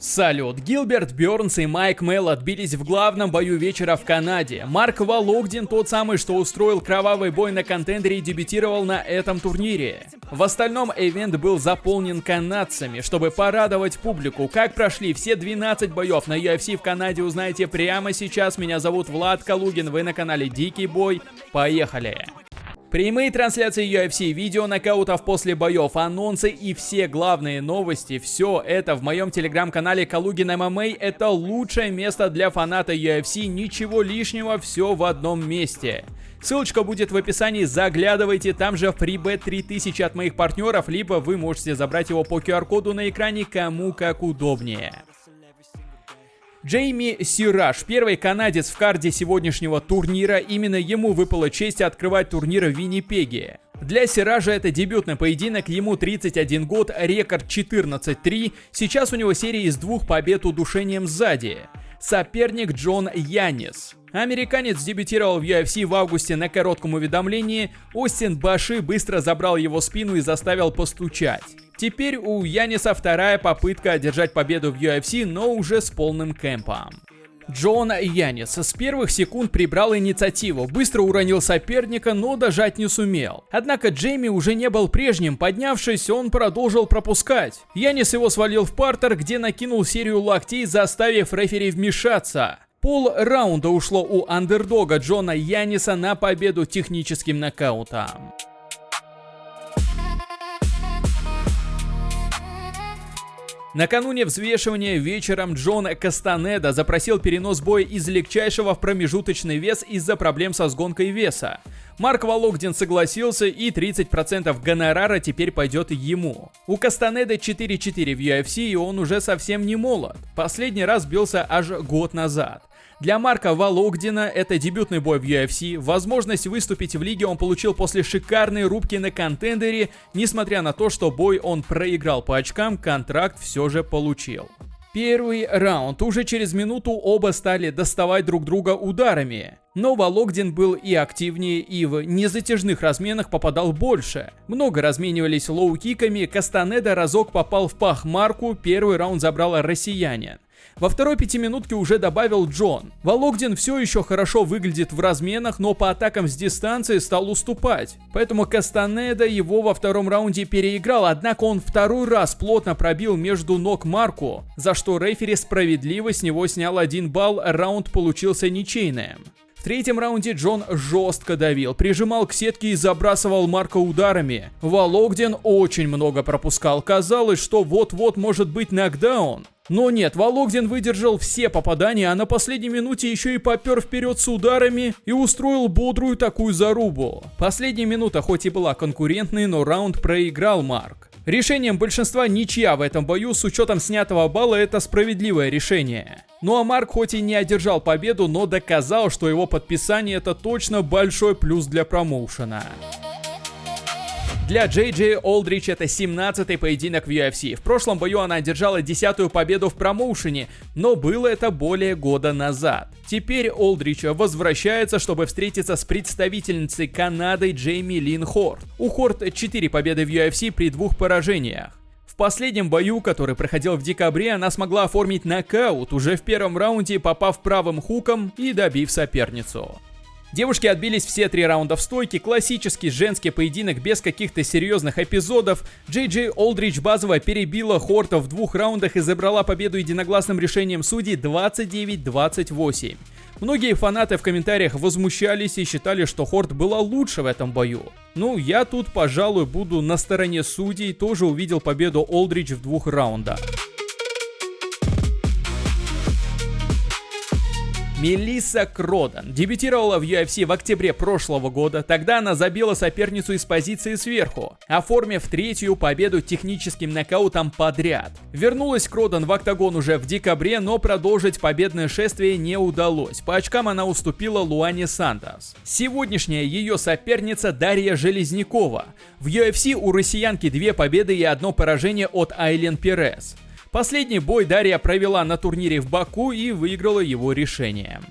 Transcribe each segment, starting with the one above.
Салют, Гилберт Бёрнс и Майк Мелл отбились в главном бою вечера в Канаде. Марк Вологдин, тот самый, что устроил кровавый бой на контендере и дебютировал на этом турнире. В остальном ивент был заполнен канадцами, чтобы порадовать публику. Как прошли все 12 боев на UFC в Канаде, узнаете прямо сейчас. Меня зовут Влад Калугин, вы на канале Дикий Бой. Поехали! Прямые трансляции UFC, видео нокаутов после боев, анонсы и все главные новости, все это в моем телеграм-канале Калугин ММА. Это лучшее место для фаната UFC, ничего лишнего, все в одном месте. Ссылочка будет в описании, заглядывайте, там же фрибет 3000 от моих партнеров, либо вы можете забрать его по QR-коду на экране, кому как удобнее. Джейми Сираж, первый канадец в карде сегодняшнего турнира, именно ему выпала честь открывать турнир в Виннипеге. Для Сиража это дебютный поединок, ему 31 год, рекорд 14-3, сейчас у него серия из 2 побед удушением сзади. Соперник Джон Янис. Американец дебютировал в UFC в августе на коротком уведомлении, Остин Баши быстро забрал его спину и заставил постучать. Теперь у Яниса вторая попытка одержать победу в UFC, но уже с полным кэмпом. Джон Янис с первых секунд прибрал инициативу, быстро уронил соперника, но дожать не сумел. Однако Джейми уже не был прежним, поднявшись, он продолжил пропускать. Янис его свалил в партер, где накинул серию локтей, заставив рефери вмешаться. Пол-раунда ушло у андердога Джона Яниса на победу техническим нокаутом. Накануне взвешивания вечером Джон Кастанеда запросил перенос боя из легчайшего в промежуточный вес из-за проблем со сгонкой веса. Марк Вологдин согласился, и 30% гонорара теперь пойдет ему. У Кастанеды 4-4 в UFC, и он уже совсем не молод. Последний раз бился аж год назад. Для Марка Вологдина это дебютный бой в UFC. Возможность выступить в лиге он получил после шикарной рубки на контендере. Несмотря на то, что бой он проиграл по очкам, контракт все же получил. Первый раунд. Уже через минуту оба стали доставать друг друга ударами. Но Вологдин был и активнее, и в незатяжных разменах попадал больше. Много разменивались лоу-киками, Кастанеда разок попал в пах Марку, первый раунд забрал россиянин. Во второй пятиминутке уже добавил Джон. Вологдин все еще хорошо выглядит в разменах, но по атакам с дистанции стал уступать. Поэтому Кастанеда его во втором раунде переиграл, однако он второй раз плотно пробил между ног Марку, за что рефери справедливо с него снял 1 балл, раунд получился ничейным. В третьем раунде Джон жестко давил, прижимал к сетке и забрасывал Марка ударами. Вологдин очень много пропускал, казалось, что вот-вот может быть нокдаун. Но нет, Вологдин выдержал все попадания, а на последней минуте еще и попер вперед с ударами и устроил бодрую такую зарубу. Последняя минута хоть и была конкурентной, но раунд проиграл Марк. Решением большинства ничья в этом бою, с учетом снятого балла, это справедливое решение. Ну а Марк хоть и не одержал победу, но доказал, что его подписание это точно большой плюс для промоушена. Для Джей Джей Олдрич это 17-й поединок в UFC. В прошлом бою она одержала 10-ю победу в промоушене, но было это более года назад. Теперь Олдрич возвращается, чтобы встретиться с представительницей Канады Джейми Лин Хорт. У Хорт 4 победы в UFC при 2 поражениях. В последнем бою, который проходил в декабре, она смогла оформить нокаут, уже в первом раунде попав правым хуком и добив соперницу. Девушки отбились все 3 раунда в стойке, классический женский поединок без каких-то серьезных эпизодов. Джей Джей Олдрич базово перебила Хорта в 2 раундах и забрала победу единогласным решением судей 29-28. Многие фанаты в комментариях возмущались и считали, что Хорт была лучше в этом бою. Ну, я тут, пожалуй, буду на стороне судей, тоже увидел победу Олдрич в 2 раундах. Мелисса Кроден дебютировала в UFC в октябре прошлого года, тогда она забила соперницу из позиции сверху, оформив 3-ю победу техническим нокаутом подряд. Вернулась Кроден в октагон уже в декабре, но продолжить победное шествие не удалось, по очкам она уступила Луане Сантос. Сегодняшняя ее соперница Дарья Железнякова. В UFC у россиянки 2 победы и 1 поражение от Айлен Перес. Последний бой Дарья провела на турнире в Баку и выиграла его решением.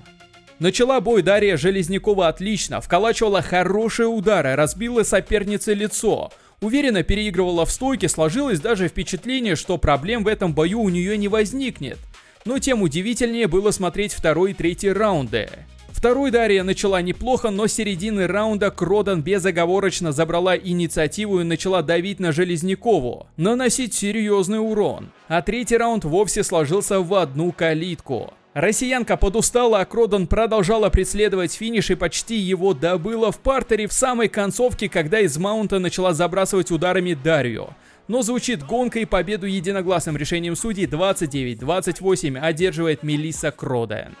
Начала бой Дарья Железнякова отлично, вколачивала хорошие удары, разбила сопернице лицо. Уверенно переигрывала в стойке, сложилось даже впечатление, что проблем в этом бою у нее не возникнет. Но тем удивительнее было смотреть второй и третий раунды. Второй Дарья начала неплохо, но с середины раунда Кродан безоговорочно забрала инициативу и начала давить на Железнякову, наносить серьезный урон. А третий раунд вовсе сложился в одну калитку. Россиянка подустала, а Кродан продолжала преследовать финиш и почти его добыла в партере в самой концовке, когда из маунта начала забрасывать ударами Дарью. Но звучит гонка, и победу единогласным решением судей 29-28 одерживает Мелисса Кродан.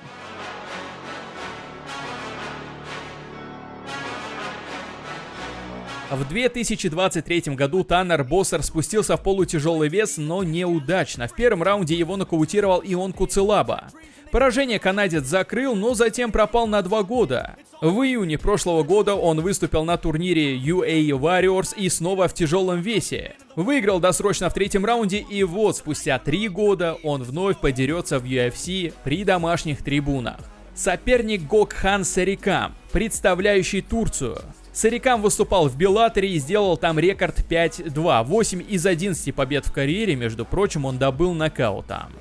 В 2023 году Таннер Боссер спустился в полутяжелый вес, но неудачно. В первом раунде его нокаутировал Ион Куцелаба. Поражение канадец закрыл, но затем пропал на 2 года. В июне прошлого года он выступил на турнире UA Warriors и снова в тяжелом весе. Выиграл досрочно в третьем раунде, и вот спустя 3 года он вновь подерется в UFC при домашних трибунах. Соперник Гокхан Сарикам, представляющий Турцию. Сарикам выступал в Беллаторе и сделал там рекорд 5-2. 8 из 11 побед в карьере, между прочим, он добыл нокаутом.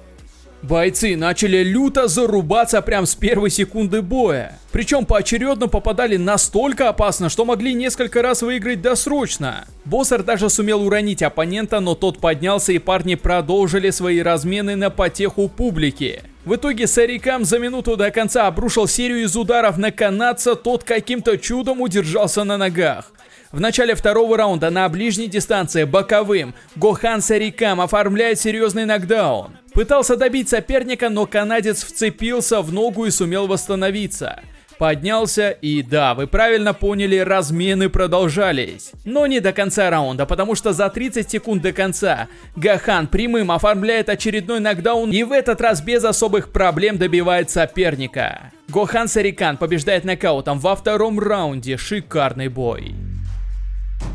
Бойцы начали люто зарубаться прям с первой секунды боя. Причем поочередно попадали настолько опасно, что могли несколько раз выиграть досрочно. Боссер даже сумел уронить оппонента, но тот поднялся, и парни продолжили свои размены на потеху публики. В итоге Сарикам за минуту до конца обрушил серию из ударов на канадца, тот каким-то чудом удержался на ногах. В начале второго раунда на ближней дистанции боковым Гокхан Сарикам оформляет серьезный нокдаун. Пытался добить соперника, но канадец вцепился в ногу и сумел восстановиться. Поднялся, и да, вы правильно поняли, размены продолжались. Но не до конца раунда, потому что за 30 секунд до конца Гокхан прямым оформляет очередной нокдаун и в этот раз без особых проблем добивает соперника. Гокхан Сарикам побеждает нокаутом во втором раунде. Шикарный бой.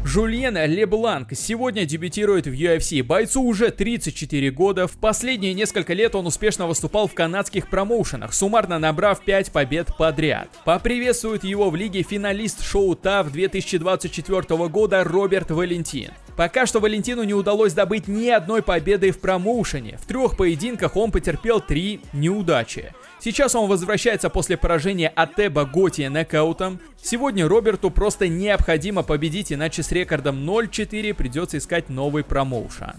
Жульен Лебланк сегодня дебютирует в UFC. Бойцу уже 34 года. В последние несколько лет он успешно выступал в канадских промоушенах, суммарно набрав 5 побед подряд. Поприветствует его в лиге финалист шоу TAF 2024 года Роберт Валентин. Пока что Валентину не удалось добыть ни одной победы в промоушене. В 3 поединках он потерпел 3 неудачи. Сейчас он возвращается после поражения от Теба Готти нокаутом. Сегодня Роберту просто необходимо победить, иначе с рекордом 0-4 придется искать новый промоушен.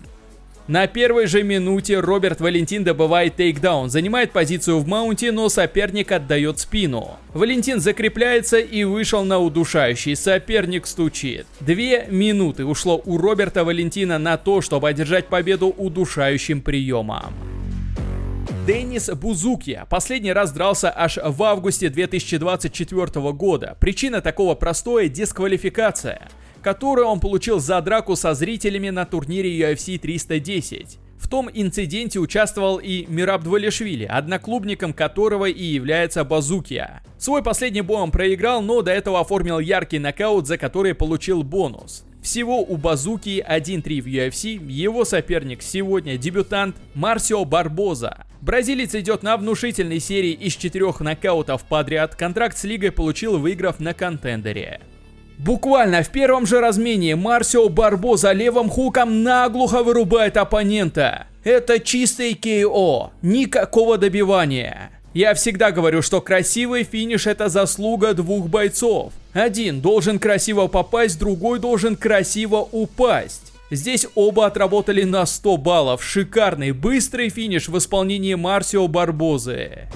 На первой же минуте Роберт Валентин добывает тейкдаун, занимает позицию в маунте, но соперник отдает спину. Валентин закрепляется и вышел на удушающий, соперник стучит. 2 минуты ушло у Роберта Валентина на то, чтобы одержать победу удушающим приемом. Деннис Бузукья последний раз дрался аж в августе 2024 года. Причина такого простая – дисквалификация, которую он получил за драку со зрителями на турнире UFC 310. В том инциденте участвовал и Мираб Двалишвили, одноклубником которого и является Бузукья. Свой последний бой он проиграл, но до этого оформил яркий нокаут, за который получил бонус. Всего у Бузукьи 1-3 в UFC, его соперник сегодня дебютант Марсио Барбоза. Бразилец идет на внушительной серии из 4 нокаутов подряд, контракт с лигой получил, выиграв на контендере. Буквально в первом же размене Марсио Барбоза левым хуком наглухо вырубает оппонента. Это чистый KO, никакого добивания. Я всегда говорю, что красивый финиш — это заслуга 2 бойцов. Один должен красиво попасть, другой должен красиво упасть. Здесь оба отработали на 100 баллов. Шикарный, быстрый финиш в исполнении Марсио Барбозы.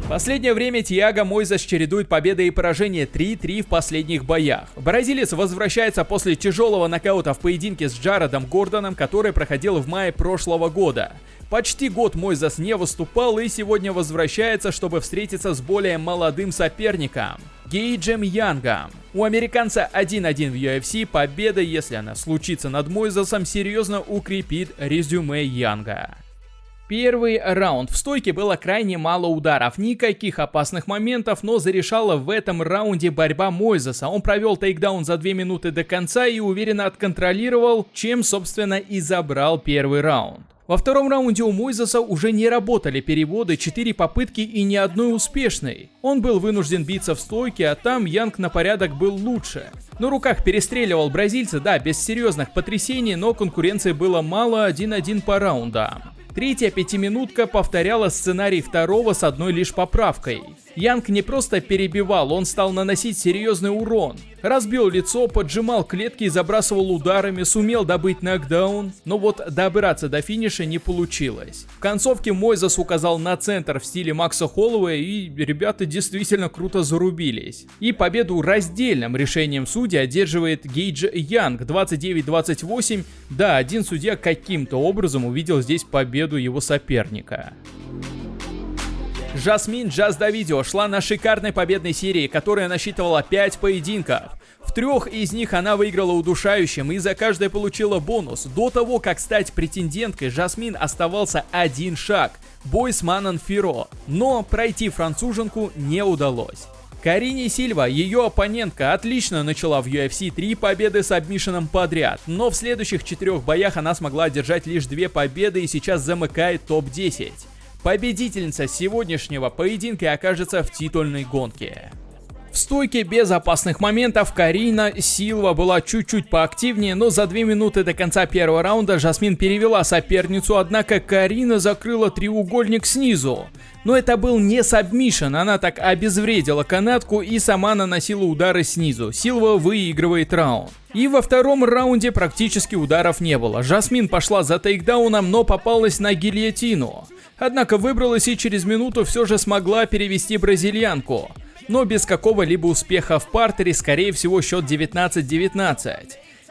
В последнее время Тиаго Мойзес чередует победы и поражения 3-3 в последних боях. Бразилец возвращается после тяжелого нокаута в поединке с Джаредом Гордоном, который проходил в мае прошлого года. Почти год Мойзес не выступал и сегодня возвращается, чтобы встретиться с более молодым соперником – Гейджем Янгом. У американца 1-1 в UFC, победа, если она случится над Мойзесом, серьезно укрепит резюме Янга. Первый раунд. В стойке было крайне мало ударов, никаких опасных моментов, но зарешала в этом раунде борьба Мойзеса. Он провел тейкдаун за 2 минуты до конца и уверенно отконтролировал, чем, собственно, и забрал первый раунд. Во втором раунде у Мойзеса уже не работали переводы, 4 попытки и ни одной успешной. Он был вынужден биться в стойке, а там Янг на порядок был лучше. На руках перестреливал бразильца, да, без серьезных потрясений, но конкуренции было мало, 1-1 по раундам. Третья пятиминутка повторяла сценарий второго с одной лишь поправкой. Янг не просто перебивал, он стал наносить серьезный урон. Разбил лицо, поджимал клетки и забрасывал ударами, сумел добыть нокдаун, но вот добраться до финиша не получилось. В концовке Мойзес указал на центр в стиле Макса Холлоуэя, и ребята действительно круто зарубились. И победу раздельным решением судей одерживает Гейдж Янг 29-28. Да, один судья каким-то образом увидел здесь победу его соперника. Жасмин Джаз Давидио шла на шикарной победной серии, которая насчитывала 5 поединков. В 3 из них она выиграла удушающим и за каждое получила бонус. До того, как стать претенденткой, Жасмин оставался один шаг – бой с Манон Фиро. Но пройти француженку не удалось. Карине Сильва, ее оппонентка, отлично начала в UFC 3 победы с сабмишеном подряд, но в следующих 4 боях она смогла одержать лишь 2 победы и сейчас замыкает топ-10. Победительница сегодняшнего поединка окажется в титульной гонке. В стойке без опасных моментов Карина Сильва была чуть-чуть поактивнее, но за 2 минуты до конца первого раунда Жасмин перевела соперницу, однако Карина закрыла треугольник снизу. Но это был не сабмишен, она так обезвредила канатку и сама наносила удары снизу. Сильва выигрывает раунд. И во втором раунде практически ударов не было. Жасмин пошла за тейкдауном, но попалась на гильотину. Однако выбралась и через минуту все же смогла перевести бразильянку. Но без какого-либо успеха в партере, скорее всего, счет 19-19.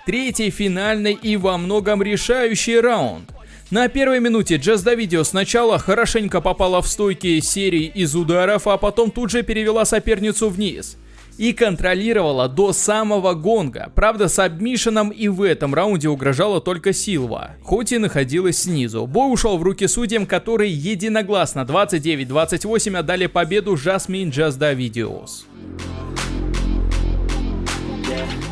Третий, финальный и во многом решающий раунд. На первой минуте Джаз Давидио сначала хорошенько попала в стойки серии из ударов, а потом тут же перевела соперницу вниз. И контролировала до самого гонга. Правда, с сабмишеном и в этом раунде угрожала только Сильва, хоть и находилась снизу. Бой ушел в руки судьям, которые единогласно 29-28 отдали победу Жасмин Джаз Давидиос.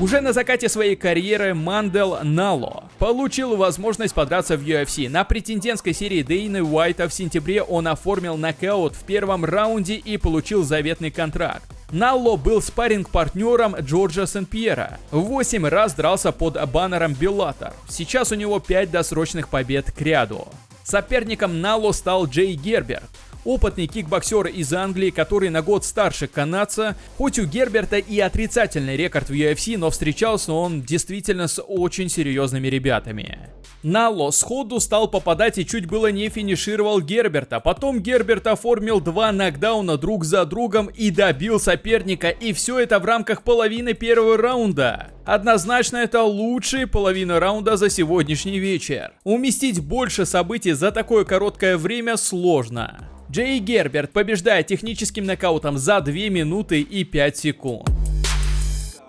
Уже на закате своей карьеры Мандел Нало получил возможность подраться в UFC. На претендентской серии Дейны Уайта в сентябре он оформил нокаут в первом раунде и получил заветный контракт. Налло был спарринг-партнером Джорджа Сен-Пьера. 8 раз дрался под баннером Bellator. Сейчас у него 5 досрочных побед к ряду. Соперником Налло стал Джей Герберт. Опытный кикбоксер из Англии, который на год старше канадца. Хоть у Герберта и отрицательный рекорд в UFC, но встречался он действительно с очень серьезными ребятами. Налло сходу стал попадать и чуть было не финишировал Герберта. Потом Герберт оформил 2 нокдауна друг за другом и добил соперника. И все это в рамках половины первого раунда. Однозначно это лучшая половина раунда за сегодняшний вечер. Уместить больше событий за такое короткое время сложно. Джей Герберт побеждает техническим нокаутом за 2 минуты и 5 секунд.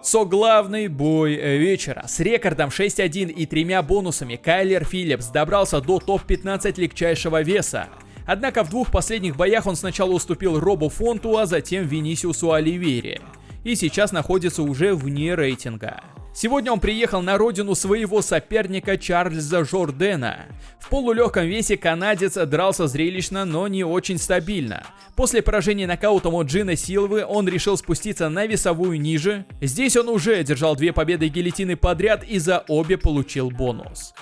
Соглавный бой вечера. С рекордом 6-1 и 3 бонусами Кайлер Филлипс добрался до топ-15 легчайшего веса. Однако в 2 последних боях он сначала уступил Робу Фонту, а затем Винисиусу Оливейре. И сейчас находится уже вне рейтинга. Сегодня он приехал на родину своего соперника Чарльза Жордена. В полулегком весе канадец дрался зрелищно, но не очень стабильно. После поражения нокаутом от Джина Силвы он решил спуститься на весовую ниже. Здесь он уже одержал 2 победы гильотины подряд и за обе получил бонус.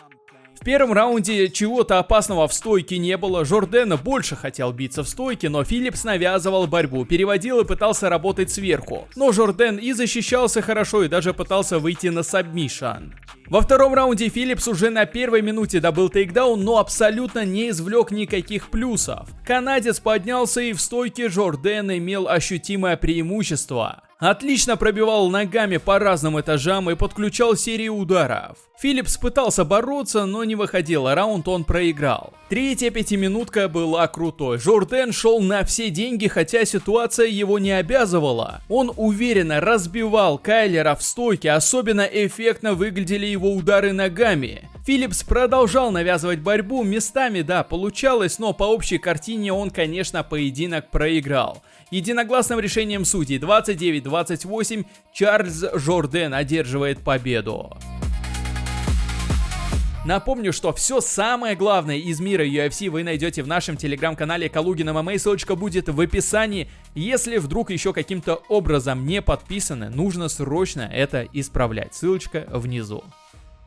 В первом раунде чего-то опасного в стойке не было, Жорден больше хотел биться в стойке, но Филлипс навязывал борьбу, переводил и пытался работать сверху. Но Жорден и защищался хорошо, и даже пытался выйти на сабмишн. Во втором раунде Филлипс уже на первой минуте добыл тейкдаун, но абсолютно не извлек никаких плюсов. Канадец поднялся, и в стойке Жорден имел ощутимое преимущество. Отлично пробивал ногами по разным этажам и подключал серию ударов. Филлипс пытался бороться, но не выходил, раунд он проиграл. Третья пятиминутка была крутой. Жорден шел на все деньги, хотя ситуация его не обязывала. Он уверенно разбивал Кайлера в стойке, особенно эффектно выглядели его удары ногами. Филлипс продолжал навязывать борьбу, местами, да, получалось, но по общей картине он, конечно, поединок проиграл. Единогласным решением судей 29-28 Чарльз Жорден одерживает победу. Напомню, что все самое главное из мира UFC вы найдете в нашем телеграм-канале Калугин ММА, ссылочка будет в описании. Если вдруг еще каким-то образом не подписаны, нужно срочно это исправлять, ссылочка внизу.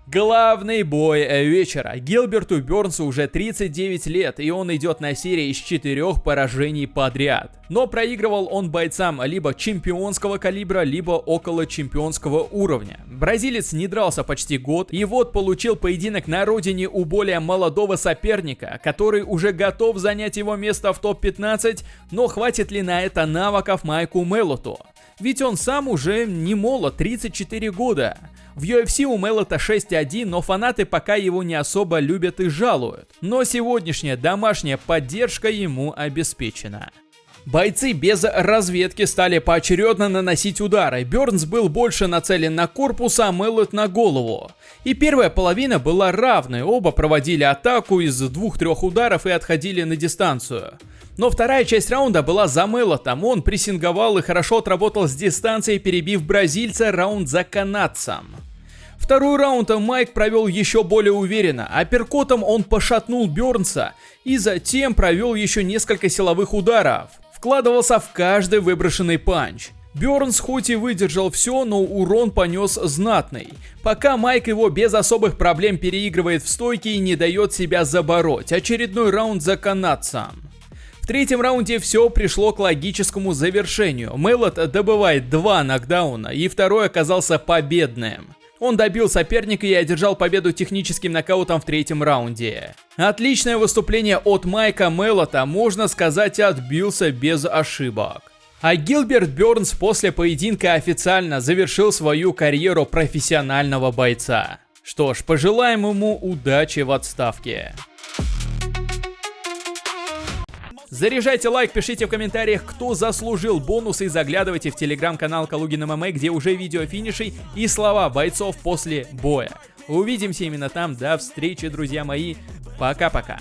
Главный бой вечера. Гилберту Бёрнсу уже 39 лет, и он идет на серии из 4 поражений подряд. Но проигрывал он бойцам либо чемпионского калибра, либо около чемпионского уровня. Бразилец не дрался почти год, и вот получил поединок на родине у более молодого соперника, который уже готов занять его место в топ-15, но хватит ли на это навыков Майку Меллоту? Ведь он сам уже не молод, 34 года. В UFC у Меллота 6-1, но фанаты пока его не особо любят и жалуют. Но сегодняшняя домашняя поддержка ему обеспечена. Бойцы без разведки стали поочередно наносить удары. Бёрнс был больше нацелен на корпус, а Меллот на голову. И первая половина была равной, оба проводили атаку из 2-3 ударов и отходили на дистанцию. Но вторая часть раунда была за Меллотом, он прессинговал и хорошо отработал с дистанции, перебив бразильца раунд за канадцем. Второй раунд Майк провел еще более уверенно, апперкотом он пошатнул Бёрнса и затем провел еще несколько силовых ударов. Вкладывался в каждый выброшенный панч. Бёрнс хоть и выдержал все, но урон понес знатный. Пока Майк его без особых проблем переигрывает в стойке и не дает себя забороть. Очередной раунд за канадцем. В третьем раунде все пришло к логическому завершению. Меллот добывает 2 нокдауна, и второй оказался победным. Он добил соперника и одержал победу техническим нокаутом в третьем раунде. Отличное выступление от Майка Меллота, можно сказать, отбился без ошибок. А Гилберт Бёрнс после поединка официально завершил свою карьеру профессионального бойца. Что ж, пожелаем ему удачи в отставке. Заряжайте лайк, пишите в комментариях, кто заслужил бонус, и заглядывайте в телеграм-канал Калугин ММА, где уже видео финишей и слова бойцов после боя. Увидимся именно там. До встречи, друзья мои. Пока-пока.